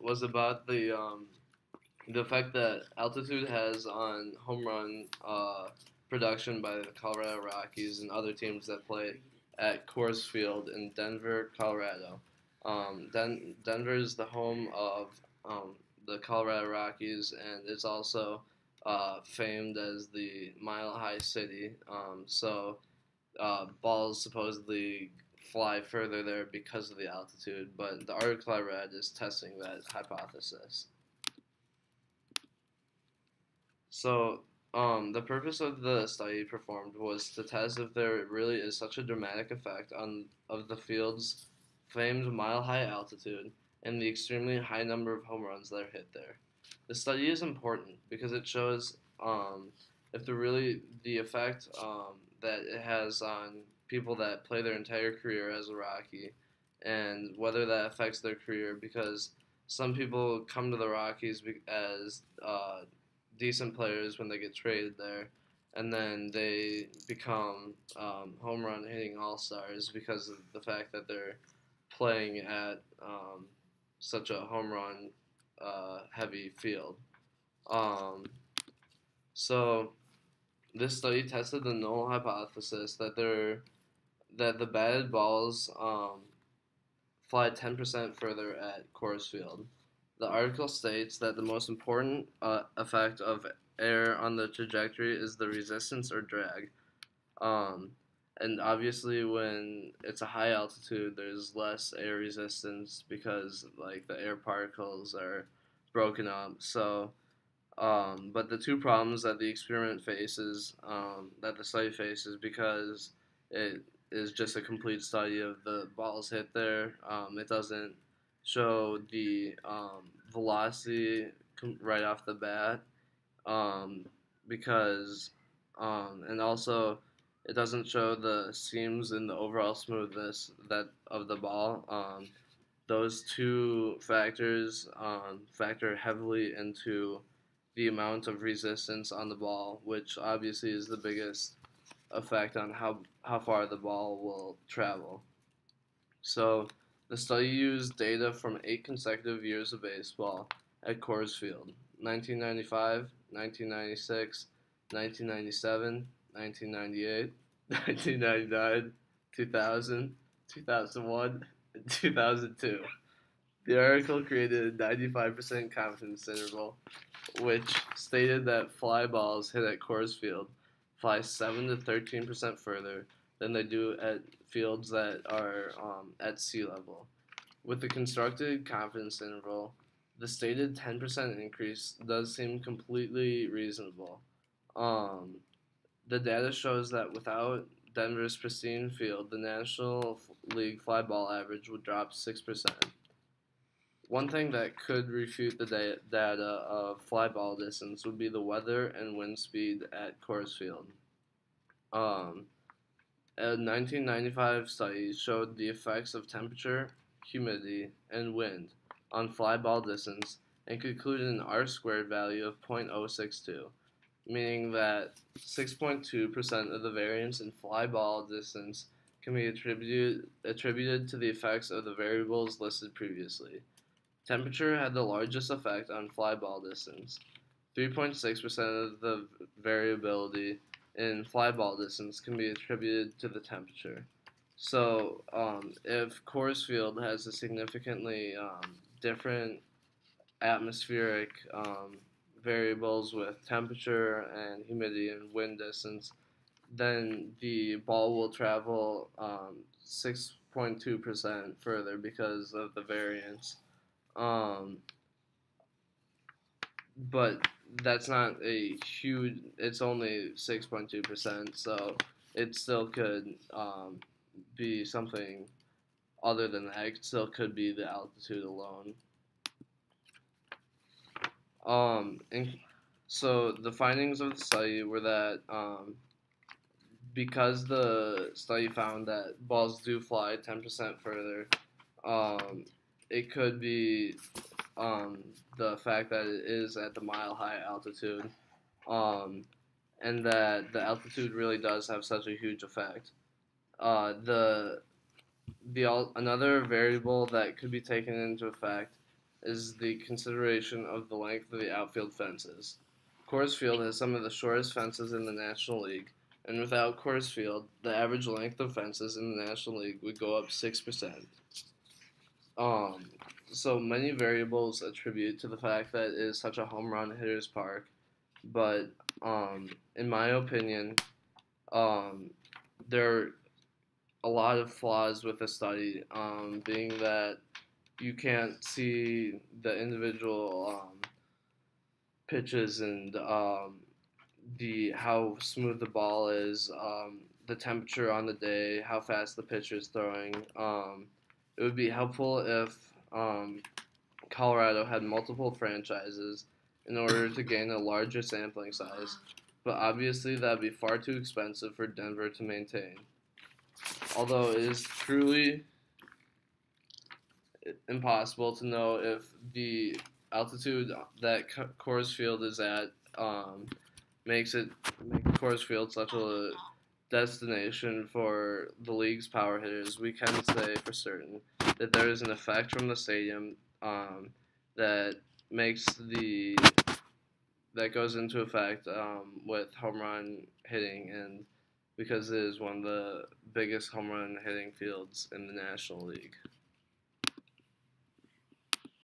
was about the effect that altitude has on home run production by the Colorado Rockies and other teams that play at Coors Field in Denver, Colorado. Denver is the home of the Colorado Rockies, and it's also famed as the Mile High City. Balls supposedly fly further there because of the altitude, but the article I read is testing that hypothesis. So, the purpose of the study performed was to test if there really is such a dramatic effect on of the field's famed mile-high altitude and the extremely high number of home runs that are hit there. The study is important because it shows if the effect that it has on people that play their entire career as a Rocky, and whether that affects their career because some people come to the Rockies as decent players when they get traded there, and then they become home run hitting all stars because of the fact that they're playing at such a home run heavy field. Um, so this study tested the null hypothesis that the batted balls fly 10% further at Coors Field. The article states that the most important effect of air on the trajectory is the resistance or drag. Um, and obviously, when it's a high altitude, there's less air resistance because like the air particles are broken up. But the two problems that the experiment faces, that the study faces, because it is just a complete study of the balls hit there. It doesn't show the velocity right off the bat, um, because, and also it doesn't show the seams and the overall smoothness that of the ball. Those two factors factor heavily into the amount of resistance on the ball, which obviously is the biggest effect on how far the ball will travel. So the study used data from 8 consecutive years of baseball at Coors Field: 1995, 1996, 1997, 1998, 1999, 2000, 2001, and 2002. The article created a 95% confidence interval, which stated that fly balls hit at Coors Field fly 7 to 13% further than they do at fields that are at sea level. With the constructed confidence interval, the stated 10% increase does seem completely reasonable. Um, the data shows that without Denver's pristine field, the National League fly ball average would drop 6%. One thing that could refute the data of fly ball distance would be the weather and wind speed at Coors Field. Um, a 1995 study showed the effects of temperature, humidity, and wind on fly ball distance and concluded an R-squared value of 0.062, meaning that 6.2% of the variance in fly ball distance can be attributed to the effects of the variables listed previously. Temperature had the largest effect on fly ball distance. 3.6% of the variability in fly ball distance can be attributed to the temperature. So, if Coors Field has a significantly different atmospheric variables with temperature and humidity and wind distance, then the ball will travel 6.2% further because of the variance. Um, but that's not a huge. It's only 6.2%, so it still could be something other than that. It still could be the altitude alone. And so the findings of the study were that because the study found that balls do fly 10% further, um, it could be the fact that it is at the mile high altitude, um, and that the altitude really does have such a huge effect. The another variable that could be taken into effect is the consideration of the length of the outfield fences. Coors Field has some of the shortest fences in the National League, and without Coors Field, the average length of fences in the National League would go up 6%. Um, so many variables attribute to the fact that it is such a home run hitter's park, but in my opinion, um, there are a lot of flaws with the study, being that you can't see the individual pitches and the how smooth the ball is, the temperature on the day, how fast the pitcher is throwing. It would be helpful if Colorado had multiple franchises in order to gain a larger sampling size, but obviously that'd be far too expensive for Denver to maintain. Although it is truly impossible to know if the altitude that Coors Field is at makes Coors Field such a destination for the league's power hitters. We can say for certain that there is an effect from the stadium that makes the that goes into effect with home run hitting, and because it is one of the biggest home run hitting fields in the National League.